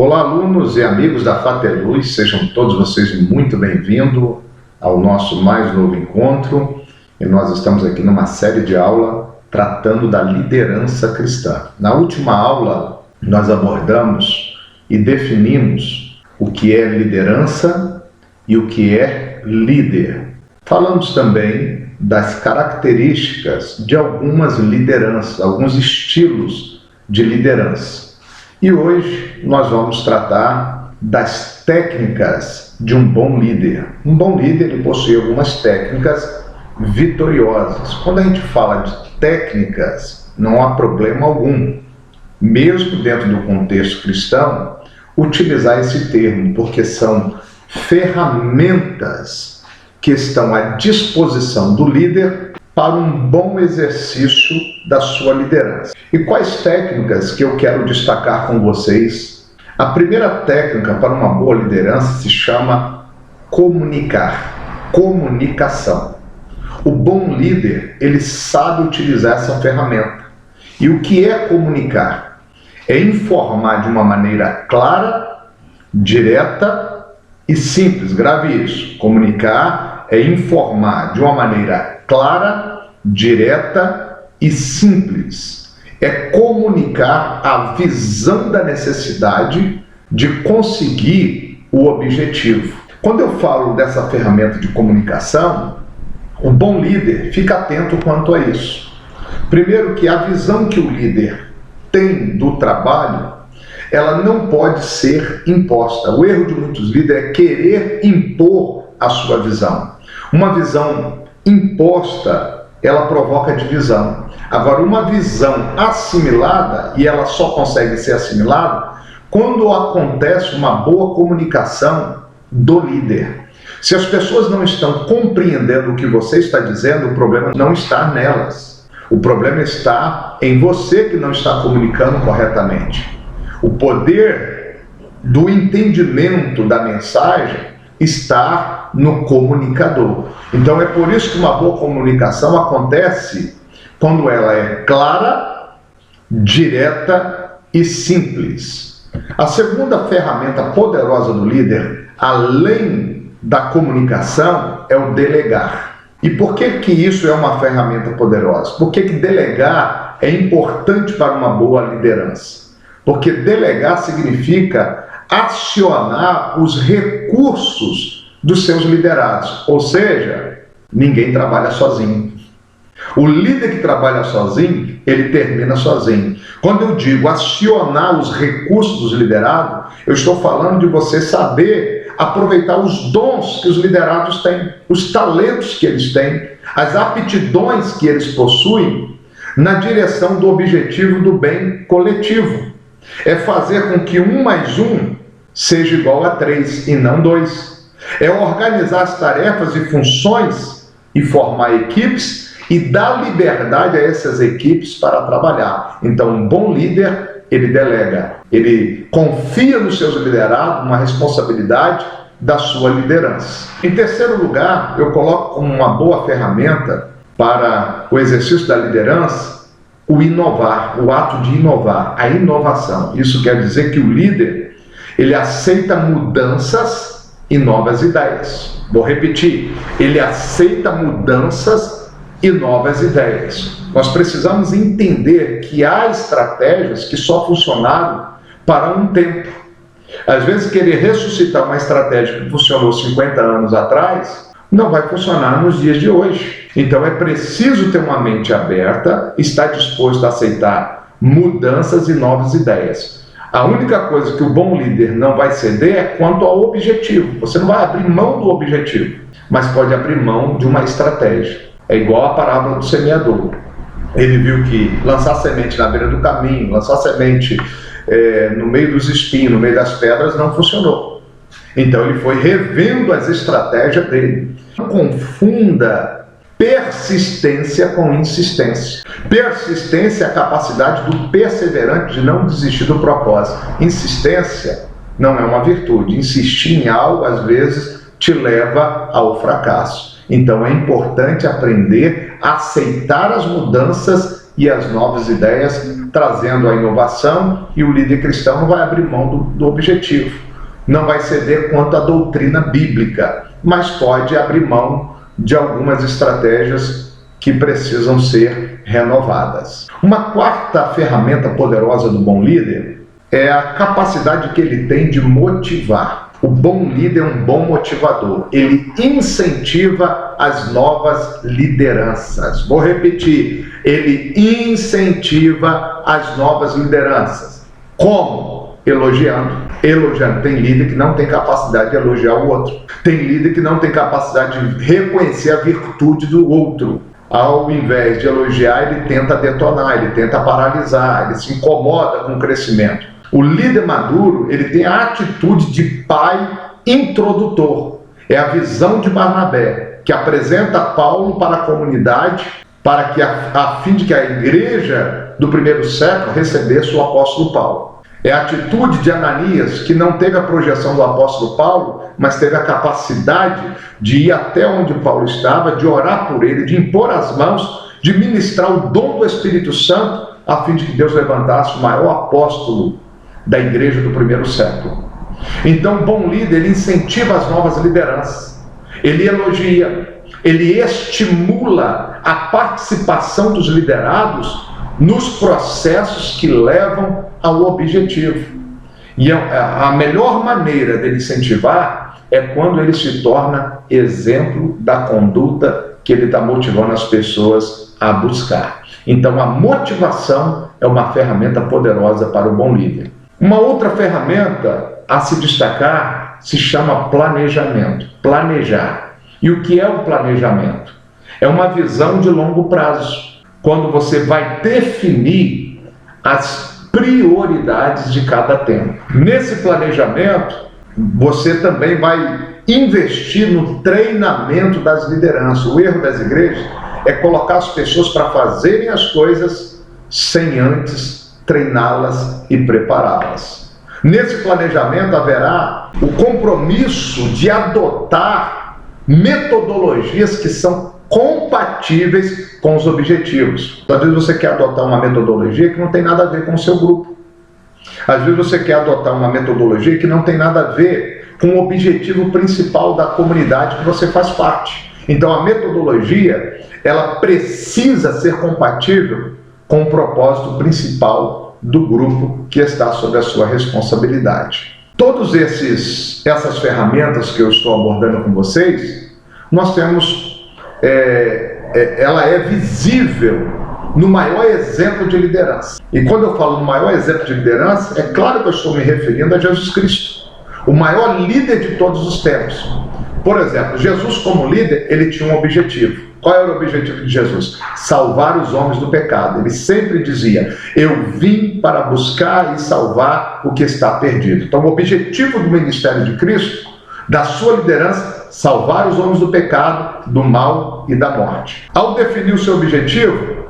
Olá, alunos e amigos da Frater Luz, sejam todos vocês muito bem-vindos ao nosso mais novo encontro. E nós estamos aqui numa série de aula tratando da liderança cristã. Na última aula, nós abordamos e definimos o que é liderança e o que é líder. Falamos também das características de algumas lideranças, alguns estilos de liderança. E hoje nós vamos tratar das técnicas de um bom líder. Um bom líder ele possui algumas técnicas vitoriosas. Quando a gente fala de técnicas, não há problema algum, mesmo dentro do contexto cristão, utilizar esse termo, porque são ferramentas que estão à disposição do líder para um bom exercício da sua liderança. E quais técnicas que eu quero destacar com vocês? A primeira técnica para uma boa liderança se chama comunicar, comunicação. O bom líder, ele sabe utilizar essa ferramenta. E o que é comunicar? É informar de uma maneira clara, direta e simples. Grave isso. Comunicar é informar de uma maneira clara, direta e simples. É comunicar a visão da necessidade de conseguir o objetivo. Quando eu falo dessa ferramenta de comunicação, o bom líder fica atento quanto a isso. Primeiro, que a visão que o líder tem do trabalho, ela não pode ser imposta. O erro de muitos líderes é querer impor a sua visão. Uma visão imposta, ela provoca divisão. Agora, uma visão assimilada, e ela só consegue ser assimilada quando acontece uma boa comunicação do líder. Se as pessoas não estão compreendendo o que você está dizendo, o problema não está nelas. O problema está em você que não está comunicando corretamente. O poder do entendimento da mensagem está no comunicador. Então é por isso que uma boa comunicação acontece quando ela é clara, direta e simples. A segunda ferramenta poderosa do líder, além da comunicação, é o delegar. E por que que isso é uma ferramenta poderosa? Por que que delegar é importante para uma boa liderança? Porque delegar significa acionar os recursos dos seus liderados. Ou seja, ninguém trabalha sozinho. O líder que trabalha sozinho, ele termina sozinho. Quando eu digo acionar os recursos dos liderados, eu estou falando de você saber aproveitar os dons que os liderados têm, os talentos que eles têm, as aptidões que eles possuem na direção do objetivo do bem coletivo. É fazer com que 1 mais 1 seja igual a 3 e não 2. É organizar as tarefas e funções e formar equipes e dar liberdade a essas equipes para trabalhar. Então, um bom líder, ele delega, ele confia nos seus liderados uma responsabilidade da sua liderança. Em terceiro lugar, eu coloco como uma boa ferramenta para o exercício da liderança o inovar, o ato de inovar, a inovação. Isso quer dizer que o líder, ele aceita mudanças e novas ideias. Vou repetir, ele aceita mudanças e novas ideias. Nós precisamos entender que há estratégias que só funcionaram para um tempo. Às vezes, querer ressuscitar uma estratégia que funcionou 50 anos atrás, não vai funcionar nos dias de hoje. Então é preciso ter uma mente aberta, estar disposto a aceitar mudanças e novas ideias. A única coisa que o bom líder não vai ceder é quanto ao objetivo. Você não vai abrir mão do objetivo, mas pode abrir mão de uma estratégia. É igual a parábola do semeador. Ele viu que lançar semente na beira do caminho, lançar semente no meio dos espinhos, no meio das pedras, não funcionou. Então ele foi revendo as estratégias dele. Não confunda persistência com insistência. Persistência é a capacidade do perseverante de não desistir do propósito. Insistência não é uma virtude. Insistir em algo, às vezes, te leva ao fracasso. Então é importante aprender a aceitar as mudanças e as novas ideias, trazendo a inovação, e o líder cristão não vai abrir mão do objetivo, não vai ceder quanto à doutrina bíblica, mas pode abrir mão de algumas estratégias que precisam ser renovadas. Uma quarta ferramenta poderosa do bom líder é a capacidade que ele tem de motivar. O bom líder é um bom motivador. Ele incentiva as novas lideranças. Vou repetir. Ele incentiva as novas lideranças. Como? Elogiando. Elogiando. Tem líder que não tem capacidade de elogiar o outro. Tem líder que não tem capacidade de reconhecer a virtude do outro. Ao invés de elogiar, ele tenta detonar, ele tenta paralisar, ele se incomoda com o crescimento. O líder maduro, ele tem a atitude de pai introdutor. É a visão de Barnabé, que apresenta Paulo para a comunidade, para que a fim de que a igreja do primeiro século recebesse o apóstolo Paulo. É a atitude de Ananias, que não teve a projeção do apóstolo Paulo, mas teve a capacidade de ir até onde Paulo estava, de orar por ele, de impor as mãos, de ministrar o dom do Espírito Santo, a fim de que Deus levantasse o maior apóstolo da igreja do primeiro século. Então, o bom líder, ele incentiva as novas lideranças, ele elogia, ele estimula a participação dos liderados nos processos que levam ao objetivo. E a melhor maneira dele incentivar é quando ele se torna exemplo da conduta que ele está motivando as pessoas a buscar. Então, a motivação é uma ferramenta poderosa para o bom líder. Uma outra ferramenta a se destacar se chama planejamento. Planejar. E o que é o planejamento? É uma visão de longo prazo, quando você vai definir as prioridades de cada tempo. Nesse planejamento, você também vai investir no treinamento das lideranças. O erro das igrejas é colocar as pessoas para fazerem as coisas sem antes treiná-las e prepará-las. Nesse planejamento haverá o compromisso de adotar metodologias que são compatíveis com os objetivos. Às vezes você quer adotar uma metodologia que não tem nada a ver com o seu grupo. Às vezes você quer adotar uma metodologia que não tem nada a ver com o objetivo principal da comunidade que você faz parte. Então a metodologia, ela precisa ser compatível com o propósito principal do grupo que está sob a sua responsabilidade. Todas essas ferramentas que eu estou abordando com vocês, nós temos, ela é visível no maior exemplo de liderança. E quando eu falo no maior exemplo de liderança, é claro que eu estou me referindo a Jesus Cristo, o maior líder de todos os tempos. Por exemplo, Jesus como líder, ele tinha um objetivo. Qual era o objetivo de Jesus? Salvar os homens do pecado. Ele sempre dizia: eu vim para buscar e salvar o que está perdido. Então o objetivo do ministério de Cristo, da sua liderança, salvar os homens do pecado, do mal e da morte. Ao definir o seu objetivo,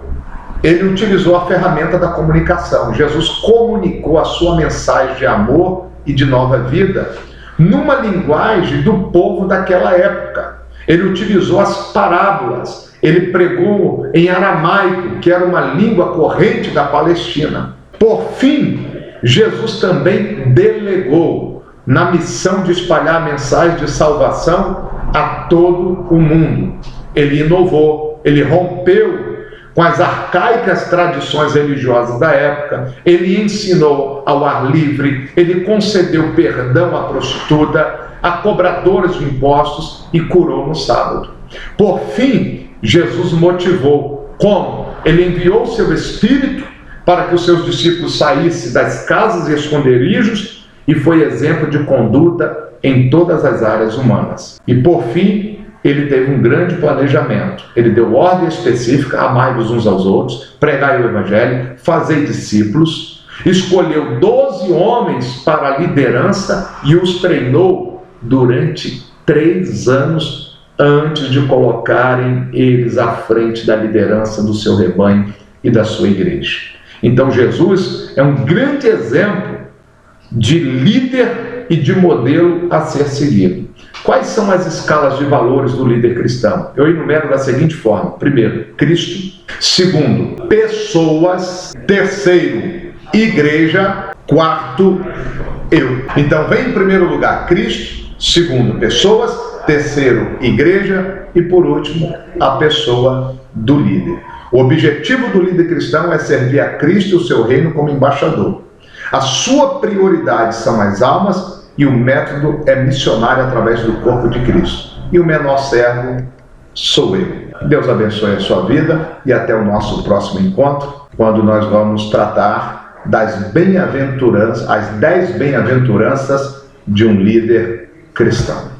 ele utilizou a ferramenta da comunicação. Jesus comunicou a sua mensagem de amor e de nova vida numa linguagem do povo daquela época. Ele utilizou as parábolas, ele pregou em aramaico, que era uma língua corrente da Palestina. Por fim, Jesus também delegou na missão de espalhar a mensagem de salvação a todo o mundo. Ele inovou, ele rompeu com as arcaicas tradições religiosas da época, ele ensinou ao ar livre, ele concedeu perdão à prostituta, a cobradores de impostos e curou no sábado. Por fim, Jesus motivou. Como? Ele enviou o seu Espírito para que os seus discípulos saíssem das casas e esconderijos e foi exemplo de conduta em todas as áreas humanas. E por fim, ele teve um grande planejamento. Ele deu ordem específica: amai-vos uns aos outros, pregai o Evangelho, fazei discípulos. Escolheu 12 homens para a liderança e os treinou durante 3 anos antes de colocarem eles à frente da liderança do seu rebanho e da sua igreja. Então Jesus é um grande exemplo de líder e de modelo a ser seguido. Quais são as escalas de valores do líder cristão? Eu enumero da seguinte forma: primeiro, Cristo. Segundo, pessoas. Terceiro, igreja. Quarto, eu. Então vem em primeiro lugar Cristo, segundo, pessoas, terceiro, igreja e por último, a pessoa do líder. O objetivo do líder cristão é servir a Cristo e o seu reino como embaixador. A sua prioridade são as almas e o método é missionário através do corpo de Cristo. E o menor servo sou eu. Deus abençoe a sua vida e até o nosso próximo encontro, quando nós vamos tratar das bem-aventuranças, as 10 bem-aventuranças de um líder cristão.